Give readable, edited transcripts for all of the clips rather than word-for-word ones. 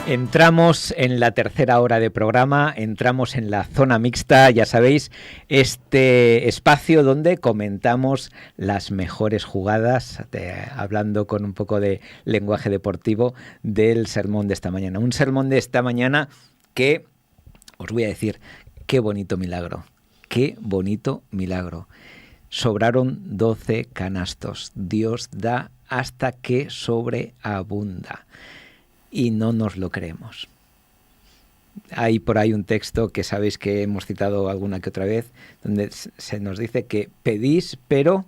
Entramos en la tercera hora de programa, entramos en la zona mixta, ya sabéis, este espacio donde comentamos las mejores jugadas, hablando con un poco de lenguaje deportivo del sermón de esta mañana. Un sermón de esta mañana que, os voy a decir, qué bonito milagro, qué bonito milagro. Sobraron 12 canastos, Dios da hasta que sobreabunda. Y no nos lo creemos. Hay por ahí un texto que sabéis que hemos citado alguna que otra vez, donde se nos dice que pedís, pero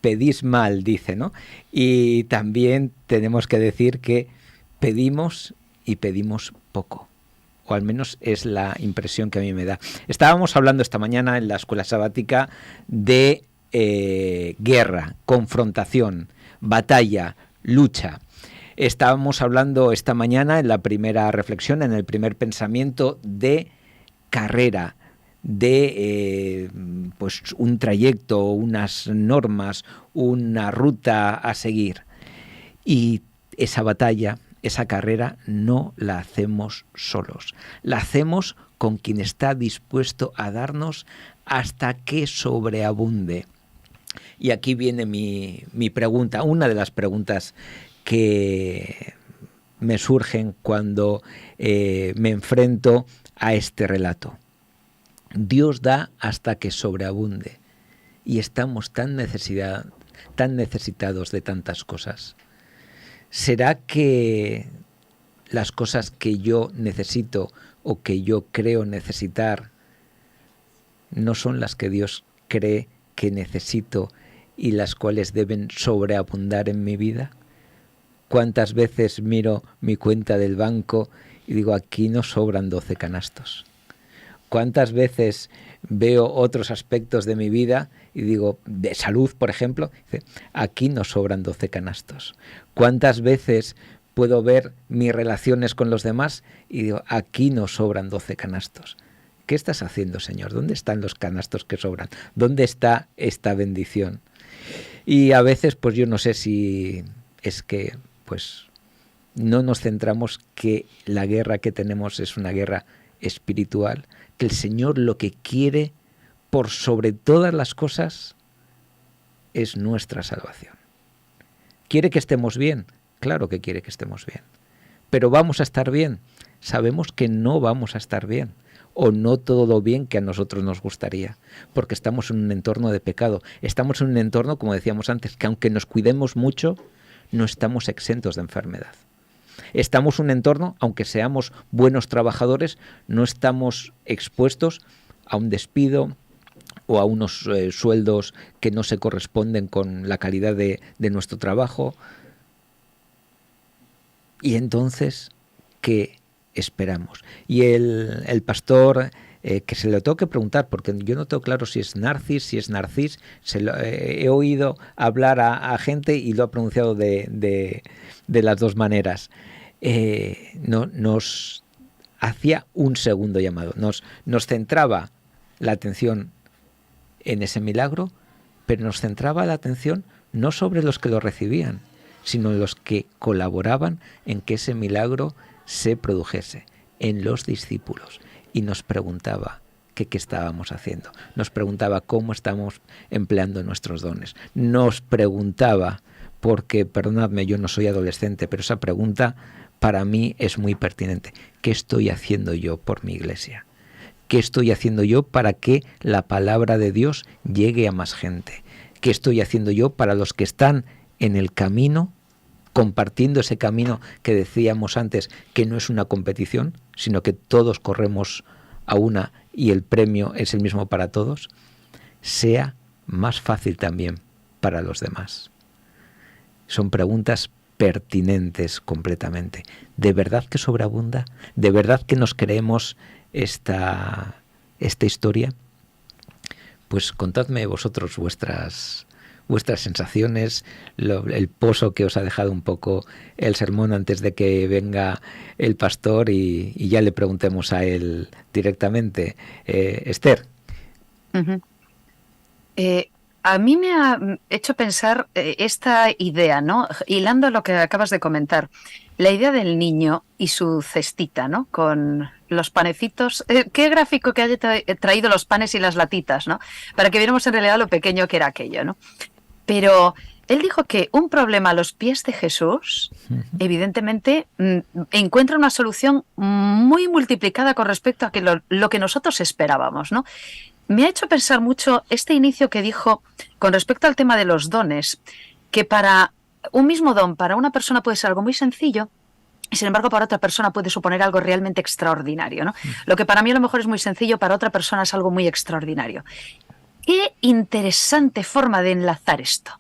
pedís mal, dice, ¿no? Y también tenemos que decir que pedimos y pedimos poco. O al menos es la impresión que a mí me da. Estábamos hablando esta mañana en la escuela sabática de guerra, confrontación, batalla, lucha. Estábamos hablando esta mañana en la primera reflexión, en el primer pensamiento, de carrera, de pues un trayecto, unas normas, una ruta a seguir. Y esa batalla, esa carrera, no la hacemos solos. La hacemos con quien está dispuesto a darnos hasta que sobreabunde. Y aquí viene mi pregunta, una de las preguntas que me surgen cuando me enfrento a este relato. Dios da hasta que sobreabunde y estamos tan necesitados de tantas cosas. ¿Será que las cosas que yo necesito o que yo creo necesitar no son las que Dios cree que necesito y las cuales deben sobreabundar en mi vida? ¿Cuántas veces miro mi cuenta del banco y digo, aquí no sobran 12 canastos? ¿Cuántas veces veo otros aspectos de mi vida y digo, de salud, por ejemplo, aquí no sobran 12 canastos? ¿Cuántas veces puedo ver mis relaciones con los demás y digo, aquí no sobran 12 canastos? ¿Qué estás haciendo, Señor? ¿Dónde están los canastos que sobran? ¿Dónde está esta bendición? Y a veces, pues yo no sé si es que pues no nos centramos que la guerra que tenemos es una guerra espiritual, que el Señor lo que quiere por sobre todas las cosas es nuestra salvación. ¿Quiere que estemos bien? Claro que quiere que estemos bien. ¿Pero vamos a estar bien? Sabemos que no vamos a estar bien, o no todo lo bien que a nosotros nos gustaría, porque estamos en un entorno de pecado. Estamos en un entorno, como decíamos antes, que aunque nos cuidemos mucho, no estamos exentos de enfermedad. Estamos en un entorno, aunque seamos buenos trabajadores, no estamos expuestos a un despido o a unos sueldos que no se corresponden con la calidad de nuestro trabajo. Y entonces, ¿qué esperamos? Y el pastor, que se lo tengo que preguntar, porque yo no tengo claro si es Narcis, si es Narcís, he oído hablar a gente y lo ha pronunciado de las dos maneras. Nos hacía un segundo llamado, nos centraba la atención en ese milagro, pero nos centraba la atención no sobre los que lo recibían, sino en los que colaboraban en que ese milagro se produjese, en los discípulos. Y nos preguntaba qué estábamos haciendo. Nos preguntaba cómo estamos empleando nuestros dones. Nos preguntaba, porque, perdonadme, yo no soy adolescente, pero esa pregunta para mí es muy pertinente. ¿Qué estoy haciendo yo por mi iglesia? ¿Qué estoy haciendo yo para que la palabra de Dios llegue a más gente? ¿Qué estoy haciendo yo para los que están en el camino, compartiendo ese camino que decíamos antes, que no es una competición, sino que todos corremos a una y el premio es el mismo para todos? Sea más fácil también para los demás. Son preguntas pertinentes completamente. ¿De verdad que sobreabunda? ¿De verdad que nos creemos esta historia? Pues contadme vosotros vuestras sensaciones, el pozo que os ha dejado un poco el sermón antes de que venga el pastor y ya le preguntemos a él directamente. Esther. Uh-huh. A mí me ha hecho pensar esta idea, ¿no? Hilando lo que acabas de comentar, la idea del niño y su cestita, ¿no? Con los panecitos. Qué gráfico que haya traído los panes y las latitas, ¿no? Para que viéramos en realidad lo pequeño que era aquello, ¿no? Pero él dijo que un problema a los pies de Jesús, evidentemente, encuentra una solución muy multiplicada con respecto a que lo que nosotros esperábamos, ¿no? Me ha hecho pensar mucho este inicio que dijo con respecto al tema de los dones, que para un mismo don, para una persona puede ser algo muy sencillo, y sin embargo para otra persona puede suponer algo realmente extraordinario, ¿no? Lo que para mí a lo mejor es muy sencillo, para otra persona es algo muy extraordinario. Qué interesante forma de enlazar esto,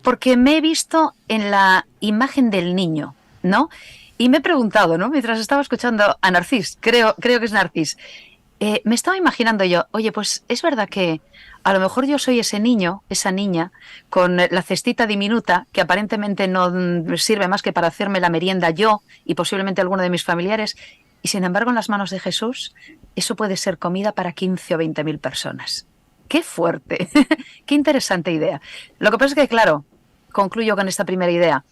porque me he visto en la imagen del niño, ¿no? Y me he preguntado, ¿no? Mientras estaba escuchando a Narcís, creo que es Narcís, me estaba imaginando yo, oye, pues es verdad que a lo mejor yo soy ese niño, esa niña, con la cestita diminuta, que aparentemente no sirve más que para hacerme la merienda yo y posiblemente alguno de mis familiares, y sin embargo en las manos de Jesús, eso puede ser comida para 15 o 20 mil personas. ¡Qué fuerte! ¡Qué interesante idea! Lo que pasa es que, claro, concluyo con esta primera idea.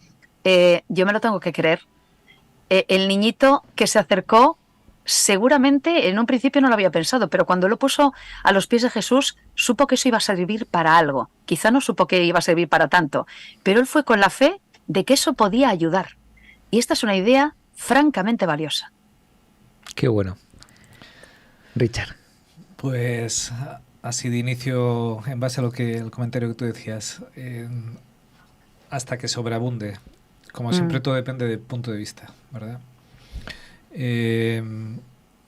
Yo me lo tengo que creer. El niñito que se acercó, seguramente en un principio no lo había pensado, pero cuando lo puso a los pies de Jesús, supo que eso iba a servir para algo. Quizá no supo que iba a servir para tanto, pero él fue con la fe de que eso podía ayudar. Y esta es una idea francamente valiosa. Qué bueno. Richard. Pues así de inicio, en base a lo que el comentario que tú decías, hasta que sobreabunde. Como siempre, todo depende del punto de vista, ¿verdad?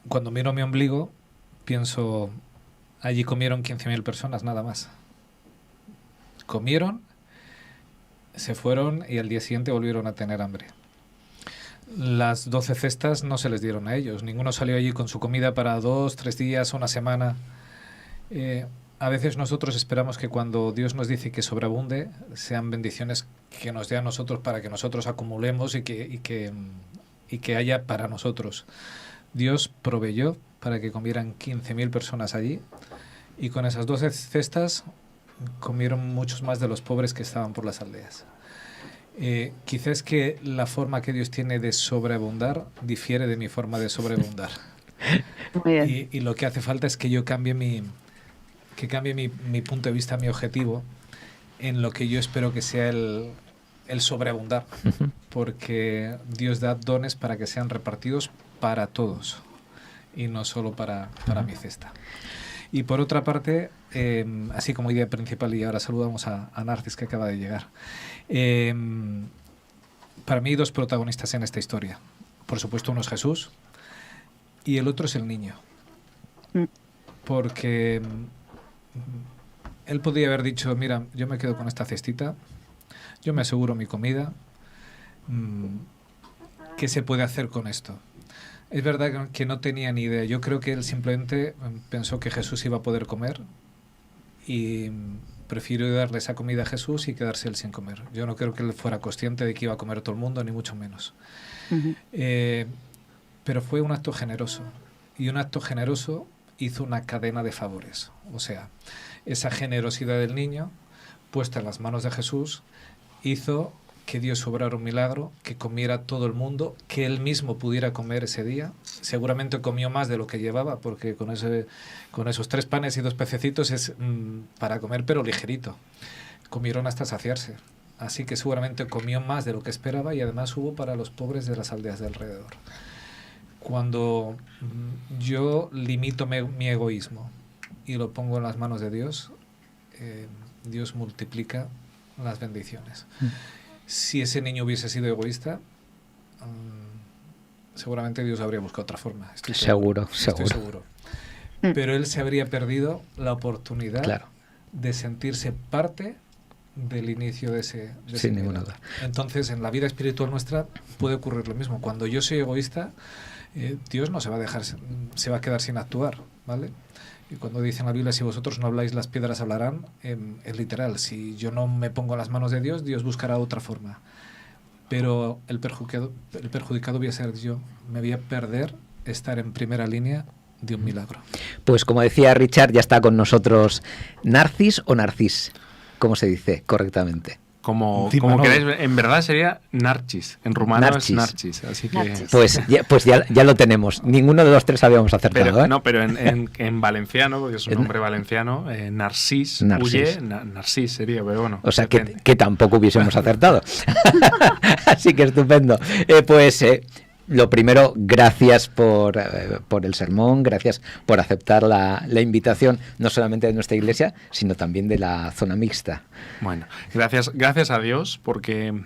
Cuando miro mi ombligo, pienso, allí comieron 15.000 personas, nada más. Comieron, se fueron y al día siguiente volvieron a tener hambre. Las 12 cestas no se les dieron a ellos. Ninguno salió allí con su comida para 2, 3 días, una semana. A veces nosotros esperamos que cuando Dios nos dice que sobreabunde, sean bendiciones que nos dé a nosotros para que nosotros acumulemos y que haya para nosotros. Dios proveyó para que comieran 15.000 personas allí, y con esas 12 cestas comieron muchos más de los pobres que estaban por las aldeas. Quizás que la forma que Dios tiene de sobreabundar difiere de mi forma de sobreabundar. Muy bien. Y lo que hace falta es que yo cambie mi punto de vista, mi objetivo, en lo que yo espero que sea el sobreabundar. Porque Dios da dones para que sean repartidos para todos y no solo para mi cesta. Y por otra parte, así como idea principal, y ahora saludamos a Narcis, que acaba de llegar, para mí hay dos protagonistas en esta historia. Por supuesto, uno es Jesús y el otro es el niño. Porque él podría haber dicho, mira, yo me quedo con esta cestita, yo me aseguro mi comida, ¿qué se puede hacer con esto? Es verdad que no tenía ni idea. Yo creo que él simplemente pensó que Jesús iba a poder comer y prefirió darle esa comida a Jesús y quedarse él sin comer. Yo no creo que él fuera consciente de que iba a comer todo el mundo, ni mucho menos. Pero fue un acto generoso, y un acto generoso hizo una cadena de favores. O sea, esa generosidad del niño puesta en las manos de Jesús hizo que Dios obrara un milagro, que comiera todo el mundo, que él mismo pudiera comer ese día. Seguramente comió más de lo que llevaba, porque con esos 3 panes y 2 pececitos es para comer, pero ligerito. Comieron hasta saciarse. Así que seguramente comió más de lo que esperaba, y además hubo para los pobres de las aldeas de alrededor. Cuando yo limito mi egoísmo y lo pongo en las manos de Dios, Dios multiplica las bendiciones. Si ese niño hubiese sido egoísta, seguramente Dios habría buscado otra forma. Estoy seguro. Pero él se habría perdido la oportunidad de sentirse parte del inicio de ese sin ninguna duda. Entonces, en la vida espiritual nuestra puede ocurrir lo mismo. Cuando yo soy egoísta, Dios no se va a dejar, se va a quedar sin actuar, ¿vale? Y cuando dice en la Biblia, si vosotros no habláis, las piedras hablarán, es literal. Si yo no me pongo en las manos de Dios, Dios buscará otra forma. Pero el perjudicado voy a ser yo. Me voy a perder estar en primera línea de un milagro. Pues como decía Richard, ya está con nosotros Narcis o Narcis, ¿cómo se dice correctamente? Como Manolo. queréis, en verdad sería Narcis. En rumano Narcis. es Narcis. Así que... Narcis. Pues ya lo tenemos. Ninguno de los tres habíamos acertado. Pero, ¿eh? no, pero en valenciano, porque es un nombre valenciano, Narcís, Narcís. Narcís sería, pero bueno. O sea, depende. que tampoco hubiésemos acertado. Así que estupendo. Lo primero, gracias por el sermón, gracias por aceptar la invitación, no solamente de nuestra iglesia, sino también de la zona mixta. Bueno, gracias a Dios, porque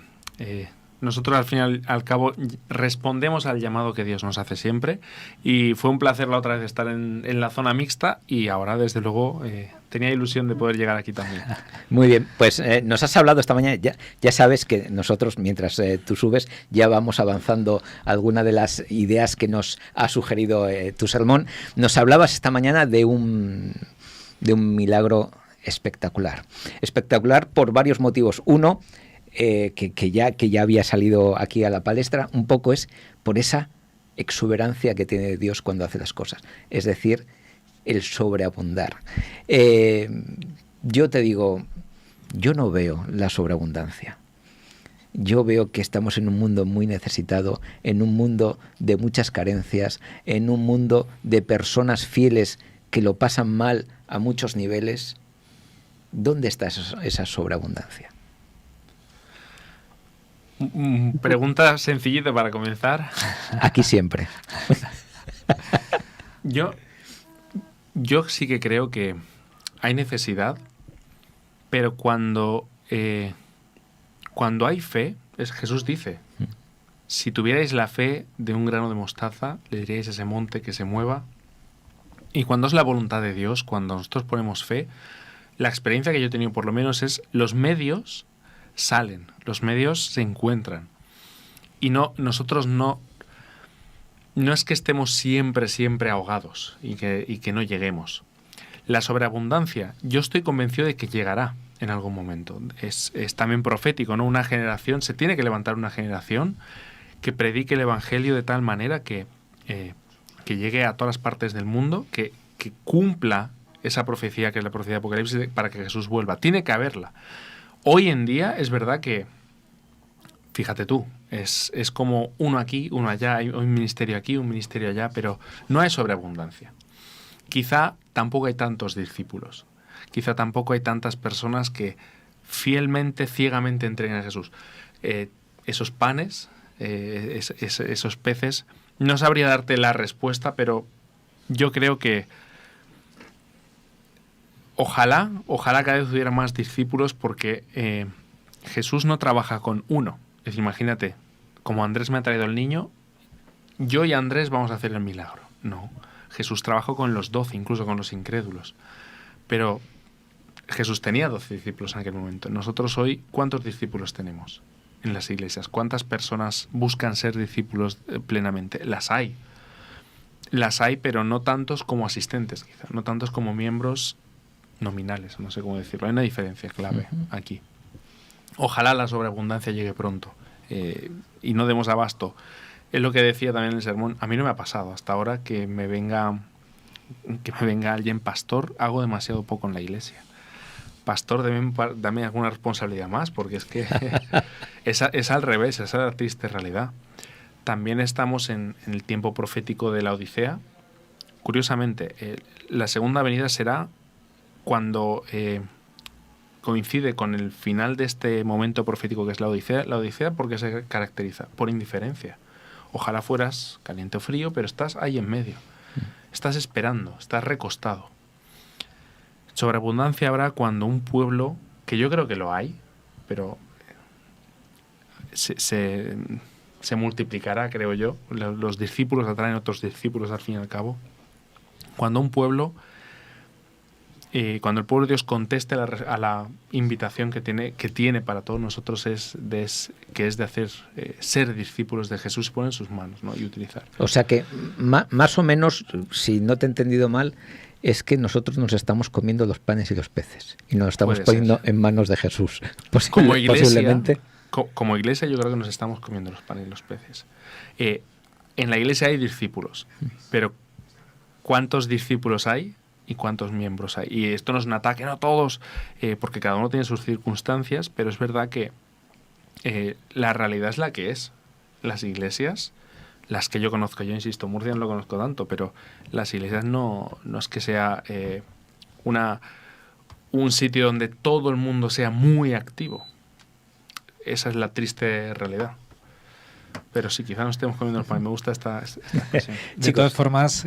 nosotros al fin y al cabo respondemos al llamado que Dios nos hace siempre, y fue un placer la otra vez estar en la zona mixta, y ahora desde luego tenía ilusión de poder llegar aquí también. Muy bien, pues nos has hablado esta mañana, ya sabes que nosotros mientras tú subes ya vamos avanzando alguna de las ideas que nos ha sugerido tu sermón. Nos hablabas esta mañana de un milagro espectacular por varios motivos. Uno, que ya había salido aquí a la palestra, un poco es por esa exuberancia que tiene Dios cuando hace las cosas, es decir, el sobreabundar. Yo te digo, yo no veo la sobreabundancia. Yo veo que estamos en un mundo muy necesitado, en un mundo de muchas carencias, en un mundo de personas fieles que lo pasan mal a muchos niveles. ¿Dónde está esa sobreabundancia? Pregunta sencillita para comenzar. Aquí siempre. Yo sí que creo que hay necesidad, pero cuando hay fe, Jesús dice, si tuvierais la fe de un grano de mostaza, le diríais a ese monte que se mueva. Y cuando es la voluntad de Dios, cuando nosotros ponemos fe, la experiencia que yo he tenido por lo menos es los medios salen, los medios se encuentran. Y nosotros no es que estemos siempre ahogados y que no lleguemos. La sobreabundancia, yo estoy convencido de que llegará en algún momento. Es también profético, ¿no? Se tiene que levantar una generación que predique el Evangelio de tal manera que llegue a todas las partes del mundo, que cumpla esa profecía que es la profecía de Apocalipsis para que Jesús vuelva. Tiene que haberla. Hoy en día es verdad que, fíjate tú, es como uno aquí, uno allá, hay un ministerio aquí, un ministerio allá, pero no hay sobreabundancia. Quizá tampoco hay tantos discípulos, quizá tampoco hay tantas personas que fielmente, ciegamente entreguen a Jesús. Esos panes, esos peces, no sabría darte la respuesta, pero yo creo que ojalá cada vez hubiera más discípulos, porque Jesús no trabaja con uno. Es decir, imagínate, como Andrés me ha traído el niño, yo y Andrés vamos a hacer el milagro. No, Jesús trabajó con los 12, incluso con los incrédulos. Pero Jesús tenía 12 discípulos en aquel momento. Nosotros hoy, ¿cuántos discípulos tenemos en las iglesias? ¿Cuántas personas buscan ser discípulos plenamente? Las hay, pero no tantos como asistentes, quizá, no tantos como miembros nominales, no sé cómo decirlo. Hay una diferencia clave aquí. Ojalá la sobreabundancia llegue pronto y no demos abasto. Es lo que decía también en el sermón. A mí no me ha pasado hasta ahora que me venga alguien pastor. Hago demasiado poco en la iglesia. Pastor, dame alguna responsabilidad más, porque es que es al revés, esa es la triste realidad. También estamos en el tiempo profético de la Odisea. Curiosamente, la segunda venida será cuando coincide con el final de este momento profético que es la Odisea, porque se caracteriza por indiferencia. Ojalá fueras caliente o frío, pero estás ahí en medio. Estás esperando, estás recostado. Sobreabundancia habrá cuando un pueblo, que yo creo que lo hay, pero se multiplicará, creo yo. Los discípulos atraen otros discípulos al fin y al cabo. Cuando un pueblo... cuando el pueblo de Dios conteste a la invitación que tiene para todos nosotros, que es de hacer ser discípulos de Jesús, poner en sus manos, ¿no? Y utilizar. O sea que más o menos, si no te he entendido mal, es que nosotros nos estamos comiendo los panes y los peces y nos estamos poniendo en manos de Jesús. Como iglesia, posiblemente. Como iglesia yo creo que nos estamos comiendo los panes y los peces. En la iglesia hay discípulos, pero cuántos discípulos hay y cuántos miembros hay. Y esto no es un ataque, no todos, porque cada uno tiene sus circunstancias, pero es verdad que la realidad es la que es. Las iglesias, las que yo conozco, yo insisto, Murcia no lo conozco tanto, pero las iglesias no es que sea un sitio donde todo el mundo sea muy activo. Esa es la triste realidad. Pero sí, quizá no estemos comiendo el pan. Me gusta esta expresión. De todas formas,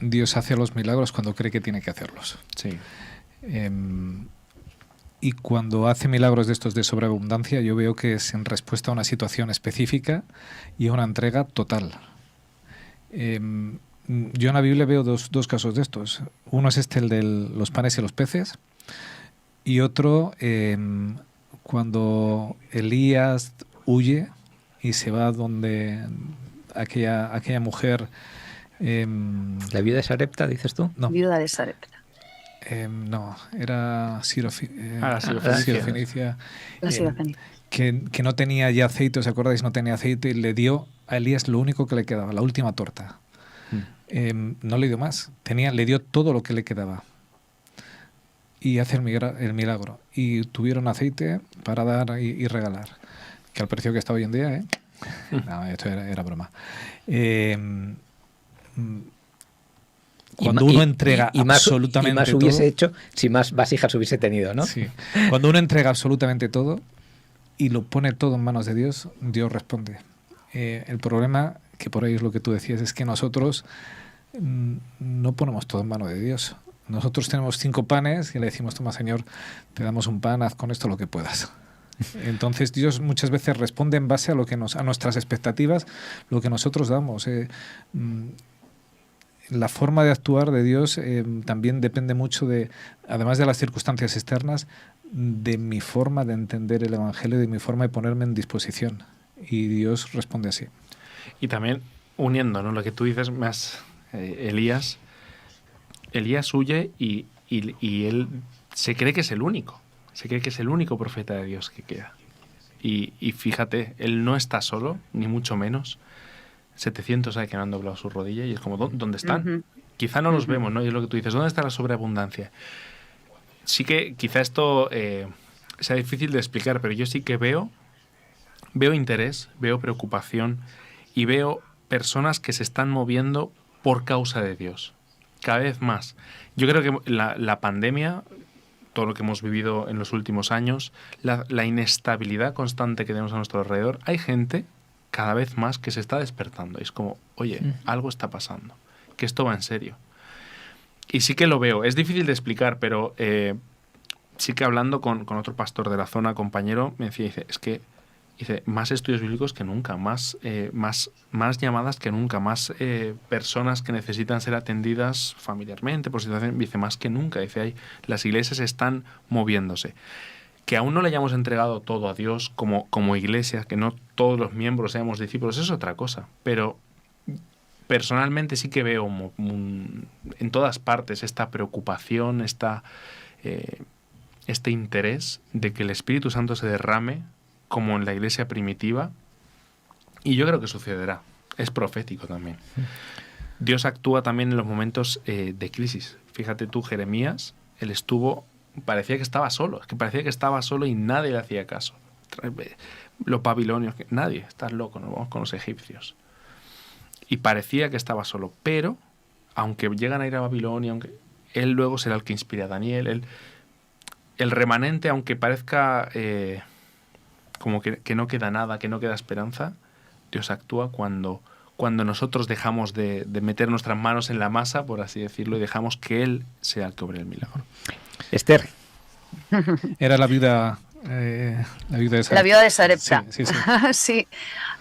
Dios hace los milagros cuando cree que tiene que hacerlos. Sí. Y cuando hace milagros de estos de sobreabundancia, yo veo que es en respuesta a una situación específica y a una entrega total. Yo en la Biblia veo dos casos de estos. Uno es el de los panes y los peces, y otro cuando Elías huye y se va donde aquella mujer... ¿La viuda de Sarepta, dices tú? No. Viuda de Sarepta. No, era Sirofenicia. Sirofenicia. La Sirofenicia. Que no tenía ya aceite, ¿os acordáis? No tenía aceite y le dio a Elías lo único que le quedaba, la última torta. No le dio más, le dio todo lo que le quedaba. Y hace el milagro. Y tuvieron aceite para dar y regalar. Que al precio que está hoy en día, ¿eh? No, esto era broma. Cuando uno entrega absolutamente y más todo, hubiese hecho si más vasijas hubiese tenido, ¿no? Sí. Cuando uno entrega absolutamente todo y lo pone todo en manos de Dios, Dios responde. El problema, que por ahí es lo que tú decías, es que nosotros no ponemos todo en manos de Dios. Nosotros tenemos 5 panes y le decimos, toma Señor, te damos un pan, haz con esto lo que puedas. Entonces Dios muchas veces responde en base a a nuestras expectativas, lo que nosotros damos. La forma de actuar de Dios también depende mucho además de las circunstancias externas, de mi forma de entender el Evangelio, de mi forma de ponerme en disposición. Y Dios responde así. Y también uniendo, ¿no?, lo que tú dices, Elías huye y él se cree que es el único. Se cree que es el único profeta de Dios que queda. Y fíjate, él no está solo, ni mucho menos. 700 hay que no han doblado su rodilla y es como, ¿dónde están? Quizá no los vemos, ¿no? Y es lo que tú dices, ¿dónde está la sobreabundancia? Sí que quizá esto sea difícil de explicar, pero yo sí que veo interés, veo preocupación y veo personas que se están moviendo por causa de Dios. Cada vez más. Yo creo que la pandemia, todo lo que hemos vivido en los últimos años, la inestabilidad constante que tenemos a nuestro alrededor, hay gente cada vez más que se está despertando. Es como, oye, algo está pasando, que esto va en serio. Y sí que lo veo. Es difícil de explicar, pero sí que hablando con otro pastor de la zona, compañero, me decía, dice, más estudios bíblicos que nunca, más llamadas que nunca, más personas que necesitan ser atendidas familiarmente, por situación, dice, más que nunca. Dice, las iglesias están moviéndose. Que aún no le hayamos entregado todo a Dios como iglesia, que no todos los miembros seamos discípulos, es otra cosa. Pero personalmente sí que veo en todas partes esta preocupación, este interés de que el Espíritu Santo se derrame como en la iglesia primitiva. Y yo creo que sucederá. Es profético también. Dios actúa también en los momentos de crisis. Fíjate tú, Jeremías, él parecía que estaba solo, y nadie le hacía caso. Los babilonios, nadie, estás loco, nos vamos con los egipcios. Y parecía que estaba solo, pero aunque llegan a ir a Babilonia, él luego será el que inspira a Daniel, el remanente, aunque parezca como que no queda nada, que no queda esperanza, Dios actúa cuando nosotros dejamos de meter nuestras manos en la masa, por así decirlo, y dejamos que Él sea el que obre el milagro. Esther. Era la viuda de Sarepta. La viuda de Sarepta. Sí. Sí.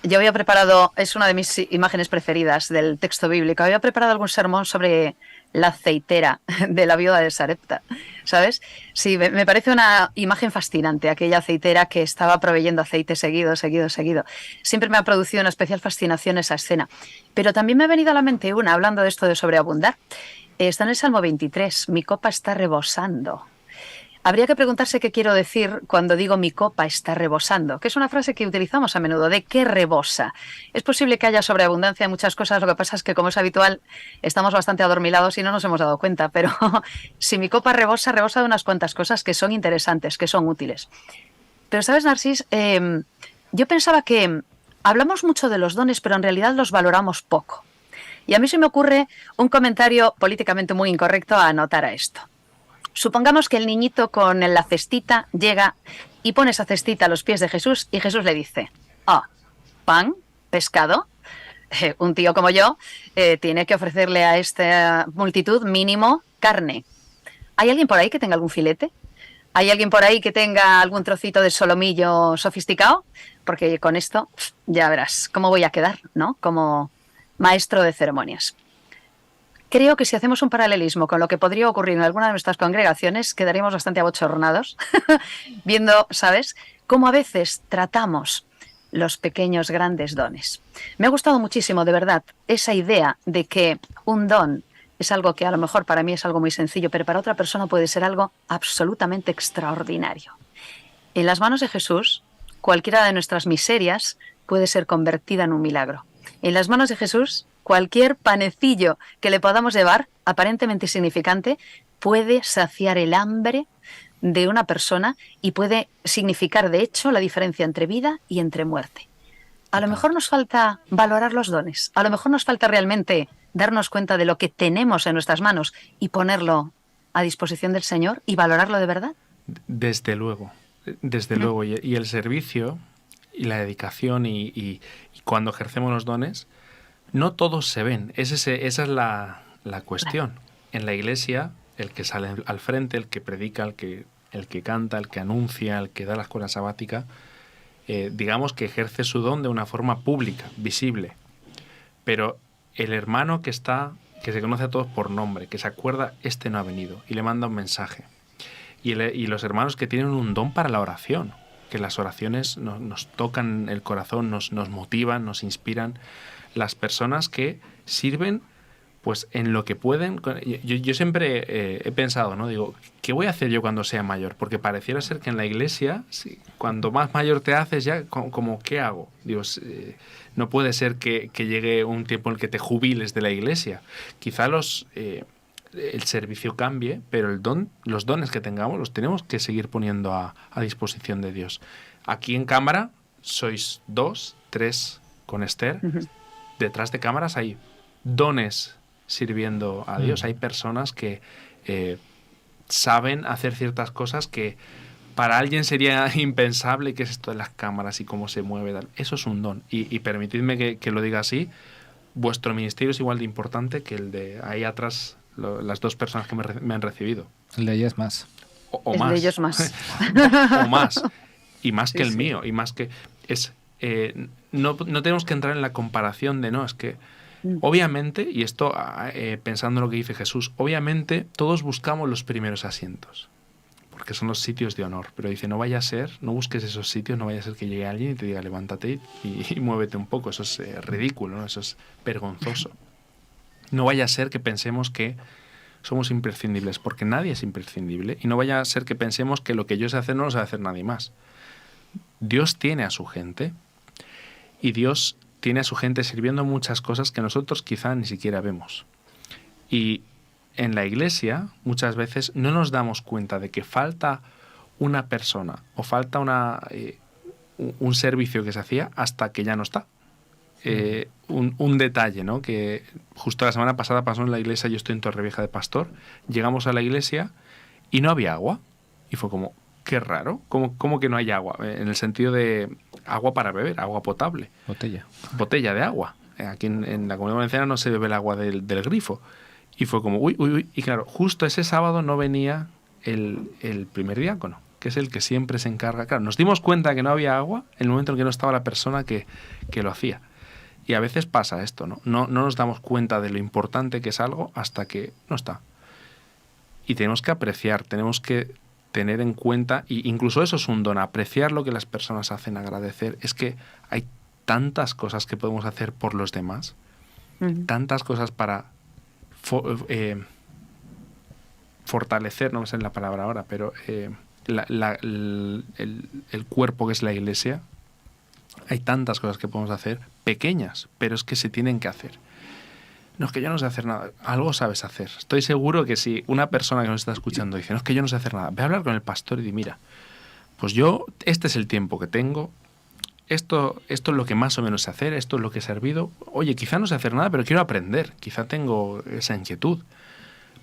Yo había preparado, es una de mis imágenes preferidas del texto bíblico, había preparado algún sermón sobre la aceitera de la viuda de Sarepta, ¿sabes? Sí, me parece una imagen fascinante, aquella aceitera que estaba proveyendo aceite seguido. Siempre me ha producido una especial fascinación esa escena. Pero también me ha venido a la mente hablando de esto de sobreabundar. Está en el Salmo 23, mi copa está rebosando. Habría que preguntarse qué quiero decir cuando digo mi copa está rebosando, que es una frase que utilizamos a menudo, ¿de qué rebosa? Es posible que haya sobreabundancia de muchas cosas, lo que pasa es que, como es habitual, estamos bastante adormilados y no nos hemos dado cuenta, pero si mi copa rebosa, rebosa de unas cuantas cosas que son interesantes, que son útiles. Pero, ¿sabes, Narcís? Yo pensaba que hablamos mucho de los dones, pero en realidad los valoramos poco. Y a mí se me ocurre un comentario políticamente muy incorrecto a anotar a esto. Supongamos que el niñito con la cestita llega y pone esa cestita a los pies de Jesús y Jesús le dice, pan, pescado. Un tío como yo tiene que ofrecerle a esta multitud mínimo carne. ¿Hay alguien por ahí que tenga algún filete? ¿Hay alguien por ahí que tenga algún trocito de solomillo sofisticado? Porque con esto ya verás cómo voy a quedar, ¿no? Como maestro de ceremonias. Creo que si hacemos un paralelismo con lo que podría ocurrir en alguna de nuestras congregaciones, quedaríamos bastante abochornados, viendo, ¿sabes?, cómo a veces tratamos los pequeños grandes dones. Me ha gustado muchísimo, de verdad, esa idea de que un don es algo que a lo mejor para mí es algo muy sencillo, pero para otra persona puede ser algo absolutamente extraordinario. En las manos de Jesús, cualquiera de nuestras miserias puede ser convertida en un milagro. En las manos de Jesús, cualquier panecillo que le podamos llevar, aparentemente insignificante, puede saciar el hambre de una persona y puede significar, de hecho, la diferencia entre vida y entre muerte. A lo mejor nos falta valorar los dones, a lo mejor nos falta realmente darnos cuenta de lo que tenemos en nuestras manos y ponerlo a disposición del Señor y valorarlo de verdad. Desde luego, desde luego. Y el servicio y la dedicación y cuando ejercemos los dones, no todos se ven. Esa es la cuestión. Claro. En la iglesia, el que sale al frente, el que predica, el que canta, el que anuncia, el que da la escuela sabática, digamos que ejerce su don de una forma pública, visible. Pero el hermano que se conoce a todos por nombre, que se acuerda, este no ha venido, y le manda un mensaje. Y los hermanos que tienen un don para la oración, que las oraciones nos tocan el corazón, nos motivan, nos inspiran. Las personas que sirven pues en lo que pueden. Yo siempre he pensado, ¿no? Digo, ¿qué voy a hacer yo cuando sea mayor? Porque pareciera ser que en la iglesia, cuando más mayor te haces ya, como ¿qué hago? Digo, no puede ser que llegue un tiempo en el que te jubiles de la iglesia. Quizá el servicio cambie, pero los dones que tengamos los tenemos que seguir poniendo a disposición de Dios. Aquí en cámara sois 2, 3 con Esther. Uh-huh. Detrás de cámaras hay dones sirviendo a Dios. Hay personas que saben hacer ciertas cosas que para alguien sería impensable. ¿Qué es esto de las cámaras y cómo se mueve? Eso es un don. Y permitidme que lo diga así, vuestro ministerio es igual de importante que el de ahí atrás, las dos personas que me han recibido. El de ellas más. O más. El de ellos más. o más. Y más sí, que el mío. Y más que... No tenemos que entrar en la comparación de es que obviamente, y esto pensando en lo que dice Jesús, obviamente todos buscamos los primeros asientos porque son los sitios de honor, pero dice, no vaya a ser, no busques esos sitios, no vaya a ser que llegue alguien y te diga levántate y muévete un poco. Eso es ridículo, ¿no? Eso es vergonzoso. No vaya a ser que pensemos que somos imprescindibles, porque nadie es imprescindible, y no vaya a ser que pensemos que lo que yo sé hacer no lo sabe hacer nadie más. Dios tiene a su gente, y Dios tiene a su gente sirviendo muchas cosas que nosotros quizá ni siquiera vemos. Y en la iglesia muchas veces no nos damos cuenta de que falta una persona o falta un servicio que se hacía hasta que ya no está. Un detalle, ¿no? Que justo la semana pasada pasó en la iglesia, yo estoy en Torrevieja de pastor, llegamos a la iglesia y no había agua. Y fue como, qué raro, ¿cómo que no hay agua? En el sentido de agua para beber, agua potable. Botella de agua. Aquí en la Comunidad Valenciana no se bebe el agua del grifo. Y fue como, uy. Y claro, justo ese sábado no venía el primer diácono, que es el que siempre se encarga. Claro, nos dimos cuenta que no había agua en el momento en que no estaba la persona que lo hacía. Y a veces pasa esto, ¿no? No nos damos cuenta de lo importante que es algo hasta que no está. Y tenemos que apreciar, tenemos que tener en cuenta, y incluso eso es un don, apreciar lo que las personas hacen, agradecer. Es que hay tantas cosas que podemos hacer por los demás, tantas cosas para fortalecer, no me sé la palabra ahora, pero el cuerpo que es la Iglesia, hay tantas cosas que podemos hacer, pequeñas, pero es que se tienen que hacer. No, es que yo no sé hacer nada. Algo sabes hacer. Estoy seguro que si una persona que nos está escuchando dice, no, es que yo no sé hacer nada, ve a hablar con el pastor y di, mira, pues yo, este es el tiempo que tengo, esto es lo que más o menos sé hacer, esto es lo que he servido. Oye, quizá no sé hacer nada, pero quiero aprender, quizá tengo esa inquietud.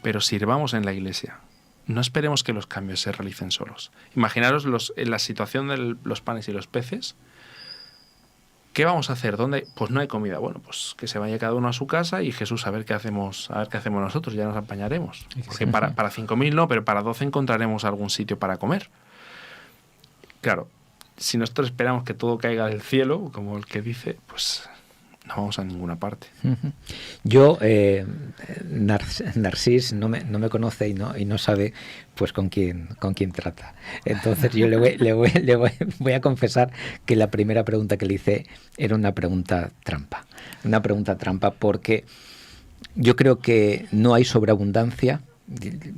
Pero sirvamos en la Iglesia. No esperemos que los cambios se realicen solos. Imaginaros en la situación de los panes y los peces. ¿Qué vamos a hacer? ¿Dónde? Pues no hay comida. Bueno, pues que se vaya cada uno a su casa y Jesús a ver qué hacemos nosotros, ya nos apañaremos. Porque para 5.000 no, pero para 12 encontraremos algún sitio para comer. Claro, si nosotros esperamos que todo caiga del cielo, como el que dice, pues no vamos a ninguna parte. Yo, Narcís no me conoce y no sabe pues con quién trata. Entonces yo le voy a confesar que la primera pregunta que le hice era una pregunta trampa. Una pregunta trampa porque yo creo que no hay sobreabundancia.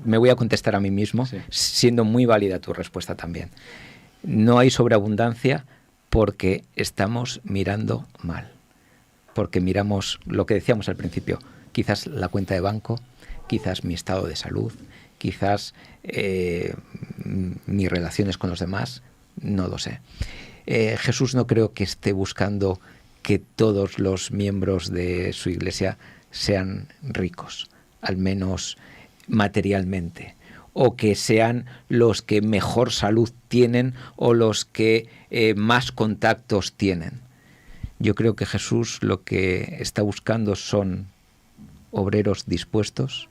Me voy a contestar a mí mismo, sí, siendo muy válida tu respuesta también. No hay sobreabundancia porque estamos mirando mal. Porque miramos lo que decíamos al principio, quizás la cuenta de banco, quizás mi estado de salud, quizás mis relaciones con los demás, no lo sé. Jesús no creo que esté buscando que todos los miembros de su iglesia sean ricos, al menos materialmente, o que sean los que mejor salud tienen o los que más contactos tienen. Yo creo que Jesús lo que está buscando son obreros dispuestos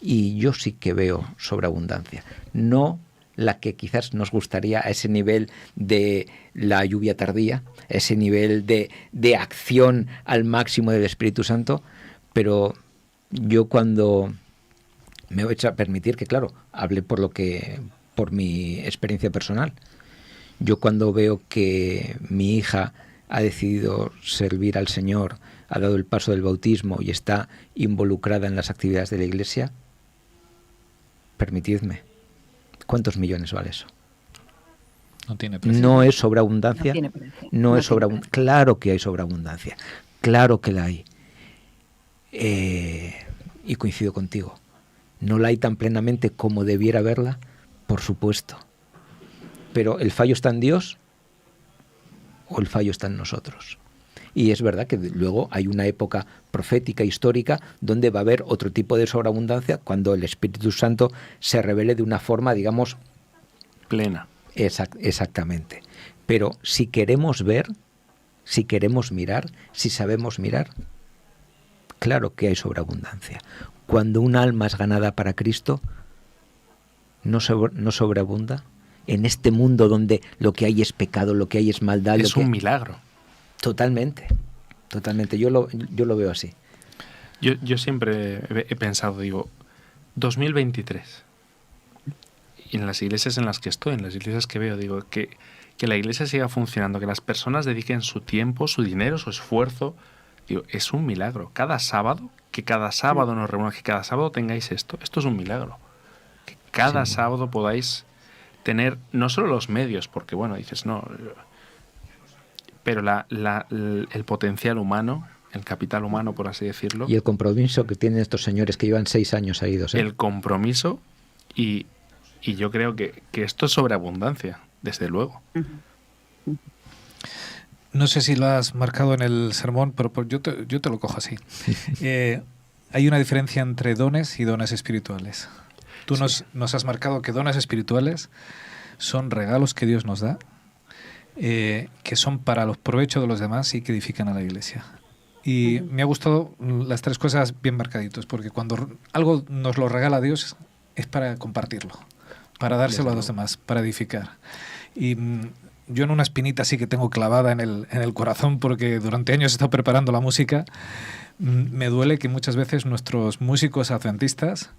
y yo sí que veo sobreabundancia. No la que quizás nos gustaría a ese nivel de la lluvia tardía, ese nivel de acción al máximo del Espíritu Santo, pero yo cuando me voy a permitir que, claro, hable por mi experiencia personal. Yo cuando veo que mi hija ha decidido servir al Señor, ha dado el paso del bautismo y está involucrada en las actividades de la Iglesia, permitidme, ¿cuántos millones vale eso? No tiene precio. ¿No es sobreabundancia? No tiene precio. No es sobreabundancia. Claro que hay sobreabundancia, claro que la hay. Y coincido contigo. ¿No la hay tan plenamente como debiera haberla? Por supuesto. Pero ¿el fallo está en Dios o el fallo está en nosotros? Y es verdad que luego hay una época profética, histórica, donde va a haber otro tipo de sobreabundancia cuando el Espíritu Santo se revele de una forma, digamos, plena. Exactamente. Pero si queremos ver, si queremos mirar, si sabemos mirar, claro que hay sobreabundancia. Cuando un alma es ganada para Cristo, no sobreabunda. En este mundo donde lo que hay es pecado, lo que hay es maldad. Es un milagro. Totalmente. Yo lo veo así. Yo siempre he pensado, digo, 2023. Y en las iglesias en las que estoy, en las iglesias que veo, digo, que la iglesia siga funcionando, que las personas dediquen su tiempo, su dinero, su esfuerzo. Digo, es un milagro. Cada sábado nos reunamos, que cada sábado tengáis esto. Esto es un milagro. Que cada sábado podáis tener no solo los medios, porque bueno, dices, no, pero el potencial humano, el capital humano, por así decirlo. Y el compromiso que tienen estos señores que llevan 6 años seguidos. El compromiso y yo creo que esto es sobreabundancia, desde luego. No sé si lo has marcado en el sermón, pero yo te lo cojo así. Hay una diferencia entre dones y dones espirituales. Tú nos has marcado que dones espirituales son regalos que Dios nos da, que son para los provechos de los demás y que edifican a la iglesia. Y me ha gustado las 3 cosas bien marcaditos, porque cuando algo nos lo regala Dios es para compartirlo, para dárselo a los demás, para edificar. Y yo en una espinita sí que tengo clavada en el corazón, porque durante años he estado preparando la música. Me duele que muchas veces nuestros músicos adventistas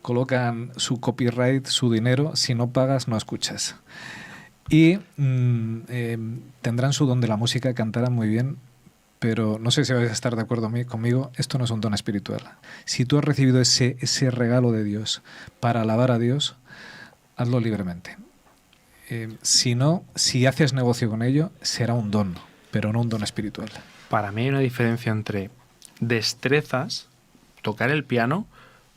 colocan su copyright, su dinero, si no pagas no escuchas. Y tendrán su don de la música, cantarán muy bien, pero no sé si vais a estar de acuerdo conmigo, esto no es un don espiritual. Si tú has recibido ese regalo de Dios para alabar a Dios, hazlo libremente. Si no, si haces negocio con ello, será un don, pero no un don espiritual. Para mí hay una diferencia entre destrezas, tocar el piano.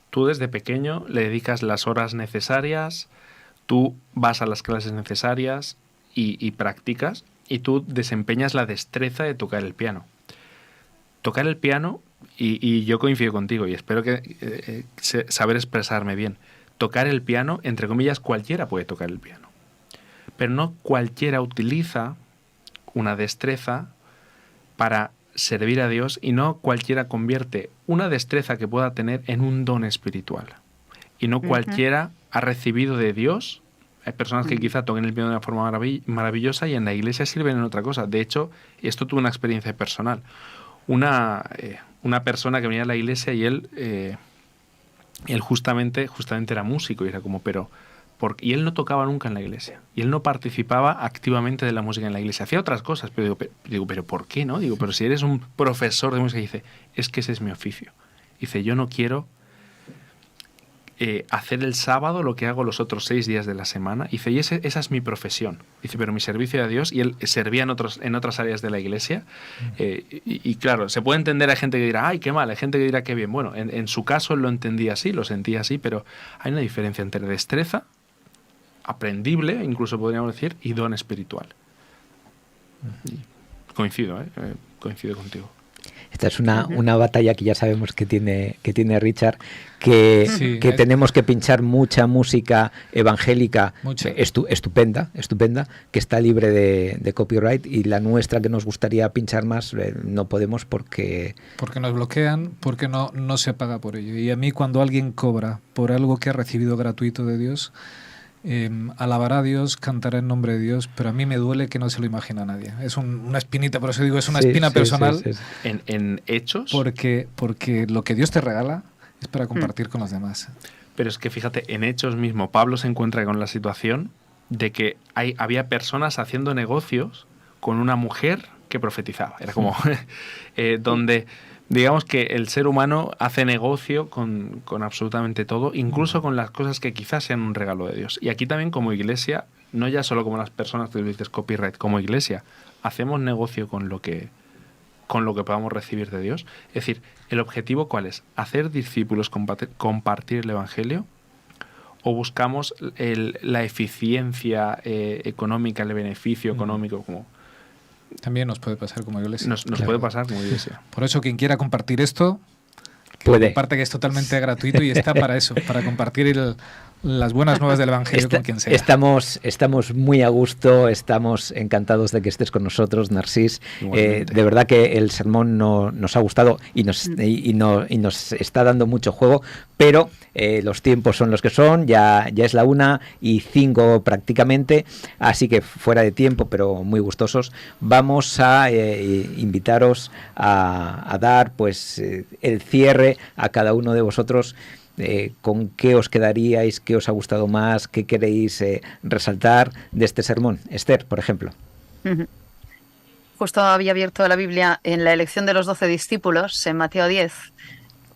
Tú desde pequeño le dedicas las horas necesarias, tú vas a las clases necesarias y practicas, y tú desempeñas la destreza de tocar el piano. Tocar el piano, y yo coincido contigo, y espero que saber expresarme bien. Tocar el piano, entre comillas, cualquiera puede tocar el piano. Pero no cualquiera utiliza una destreza para servir a Dios, y no cualquiera convierte una destreza que pueda tener en un don espiritual. Y no cualquiera ha recibido de Dios. Hay personas que quizá toquen el piano de una forma maravillosa y en la iglesia sirven en otra cosa. De hecho, esto tuve una experiencia personal. Una persona que venía a la iglesia y él justamente era músico, y era como, y él no tocaba nunca en la iglesia, y él no participaba activamente de la música en la iglesia, hacía otras cosas, pero digo, ¿pero por qué no? Digo, pero si eres un profesor de música. Y dice, es que ese es mi oficio. Dice, yo no quiero hacer el sábado lo que hago los otros 6 días de la semana. Dice, y esa es mi profesión. Dice, pero mi servicio a Dios, y él servía en otras áreas de la iglesia. Y claro, se puede entender, hay gente que dirá, ay, qué mal, hay gente que dirá, qué bien. Bueno, en su caso él lo entendía así, lo sentía así, pero hay una diferencia entre destreza, aprendible, incluso podríamos decir, y don espiritual. Y coincido contigo. Esta es una batalla que ya sabemos que tiene Richard, que tenemos que pinchar mucha música evangélica estupenda, que está libre de copyright, y la nuestra, que nos gustaría pinchar más, no podemos porque nos bloquean, porque no se paga por ello. Y a mí, cuando alguien cobra por algo que ha recibido gratuito de Dios, alabará a Dios, cantará en nombre de Dios, pero a mí me duele que no se lo imagina nadie. Es una espinita, por eso digo, es una espina personal. Sí. En hechos. Porque lo que Dios te regala es para compartir con los demás. Pero es que fíjate, en Hechos mismo, Pablo se encuentra con la situación de que había personas haciendo negocios con una mujer que profetizaba. Era como donde, digamos que el ser humano hace negocio con absolutamente todo, incluso con las cosas que quizás sean un regalo de Dios. Y aquí también, como iglesia, no ya solo como las personas que dices copyright, como iglesia, hacemos negocio con lo que podamos recibir de Dios. Es decir, ¿el objetivo cuál es? ¿Hacer discípulos, compartir el Evangelio? ¿O buscamos la eficiencia económica, el beneficio económico? Como también nos puede pasar como iglesia. Nos puede pasar como iglesia. Por eso, quien quiera compartir esto, puede. Comparte, que es totalmente gratuito y está para eso, para compartir las buenas nuevas del Evangelio con quien sea. Estamos muy a gusto, estamos encantados de que estés con nosotros, Narcís. De verdad que el sermón nos ha gustado y nos está dando mucho juego, pero los tiempos son los que son, ya es la 1:05 prácticamente, así que fuera de tiempo, pero muy gustosos. Vamos a invitaros a dar pues el cierre a cada uno de vosotros. ¿Con qué os quedaríais? ¿Qué os ha gustado más? ¿Qué queréis resaltar de este sermón? Esther, por ejemplo. Justo había abierto la Biblia en la elección de los 12 discípulos, en Mateo 10,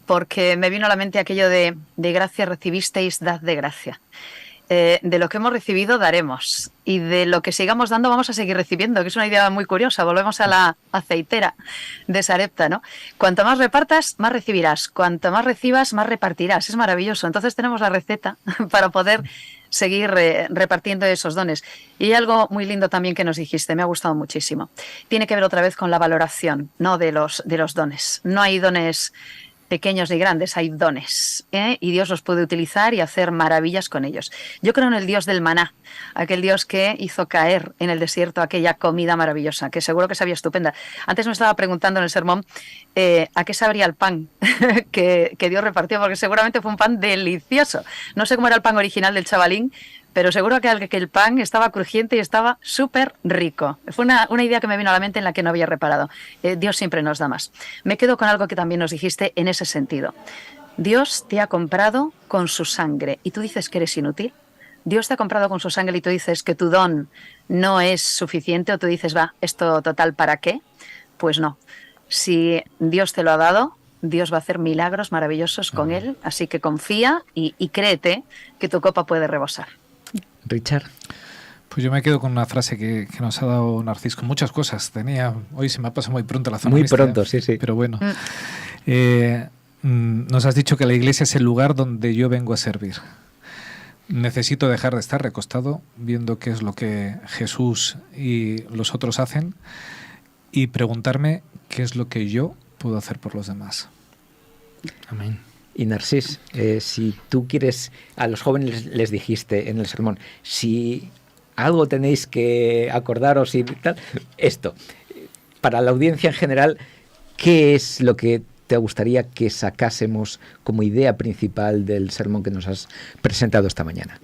porque me vino a la mente aquello de gracia recibisteis, dad de gracia. De lo que hemos recibido daremos, y de lo que sigamos dando vamos a seguir recibiendo, que es una idea muy curiosa. Volvemos a la aceitera de Sarepta, ¿no? Cuanto más repartas, más recibirás. Cuanto más recibas, más repartirás. Es maravilloso. Entonces tenemos la receta para poder seguir repartiendo esos dones. Y hay algo muy lindo también que nos dijiste, me ha gustado muchísimo. Tiene que ver otra vez con la valoración, ¿no?, de los dones. No hay dones pequeños ni grandes, hay dones, y Dios los puede utilizar y hacer maravillas con ellos. Yo creo en el Dios del maná, aquel Dios que hizo caer en el desierto aquella comida maravillosa, que seguro que sabía estupenda. Antes me estaba preguntando en el sermón a qué sabría el pan que Dios repartió, porque seguramente fue un pan delicioso. No sé cómo era el pan original del chavalín, pero seguro que el pan estaba crujiente y estaba súper rico. Fue una idea que me vino a la mente en la que no había reparado. Dios siempre nos da más. Me quedo con algo que también nos dijiste en ese sentido. Dios te ha comprado con su sangre y tú dices que eres inútil. Dios te ha comprado con su sangre y tú dices que tu don no es suficiente, o tú dices, va, esto total, ¿para qué? Pues no. Si Dios te lo ha dado, Dios va a hacer milagros maravillosos con él, así que confía y créete que tu copa puede rebosar. Richard. Pues yo me quedo con una frase que nos ha dado Narcís, con muchas cosas. Hoy se me ha pasado muy pronto la zona Muy mixta, pronto, sí. Pero bueno. Nos has dicho que la iglesia es el lugar donde yo vengo a servir. Necesito dejar de estar recostado viendo qué es lo que Jesús y los otros hacen y preguntarme qué es lo que yo puedo hacer por los demás. Amén. Y Narcís, si tú quieres, a los jóvenes les dijiste en el sermón, si algo tenéis que acordaros y tal, esto, para la audiencia en general, ¿qué es lo que te gustaría que sacásemos como idea principal del sermón que nos has presentado esta mañana?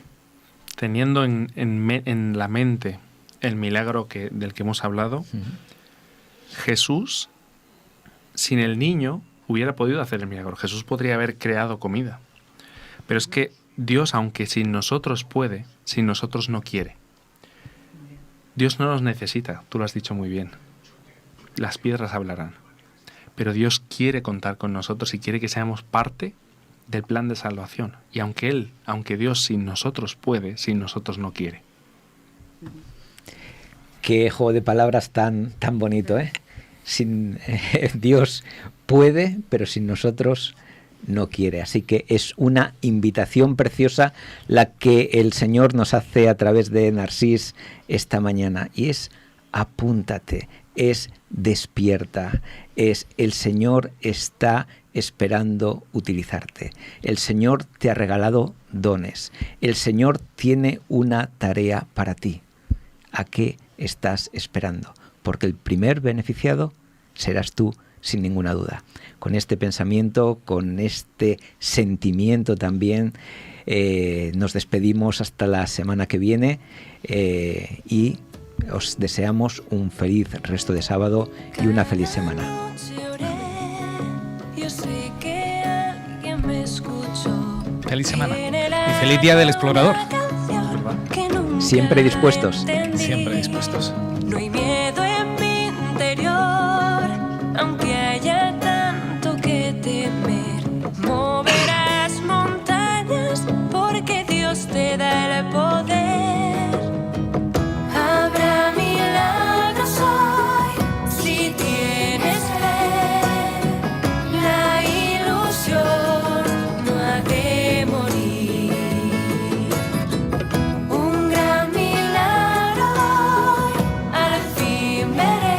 Teniendo en la mente el milagro del que hemos hablado, Jesús, sin el niño, hubiera podido hacer el milagro. Jesús podría haber creado comida. Pero es que Dios, aunque sin nosotros puede, sin nosotros no quiere. Dios no nos necesita, tú lo has dicho muy bien. Las piedras hablarán. Pero Dios quiere contar con nosotros y quiere que seamos parte del plan de salvación. Y aunque Dios sin nosotros puede, sin nosotros no quiere. Qué juego de palabras tan bonito, ¿eh? Dios puede, pero sin nosotros no quiere. Así que es una invitación preciosa la que el Señor nos hace a través de Narcís esta mañana. Y es apúntate, es despierta, es el Señor está esperando utilizarte. El Señor te ha regalado dones. El Señor tiene una tarea para ti. ¿A qué estás esperando? Porque el primer beneficiado serás tú, sin ninguna duda. Con este pensamiento, con este sentimiento también, nos despedimos hasta la semana que viene y os deseamos un feliz resto de sábado y una feliz semana. Feliz semana y feliz Día del Explorador. Siempre dispuestos. Siempre dispuestos. No hay miedo en mi interior, aunque haya tanto que temer. Moverás montañas porque Dios te da el poder. Habrá milagros hoy si tienes fe. La ilusión no ha de morir. Un gran milagro hoy al fin veré.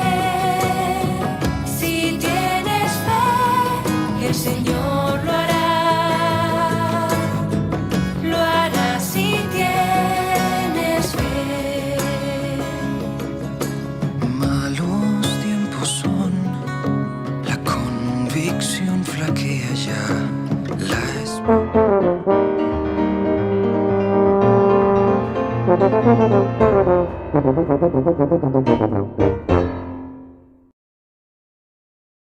Si tienes fe, el Señor lo hará. Lo hará si tienes fe. Malos tiempos son, la convicción flaquea ya, la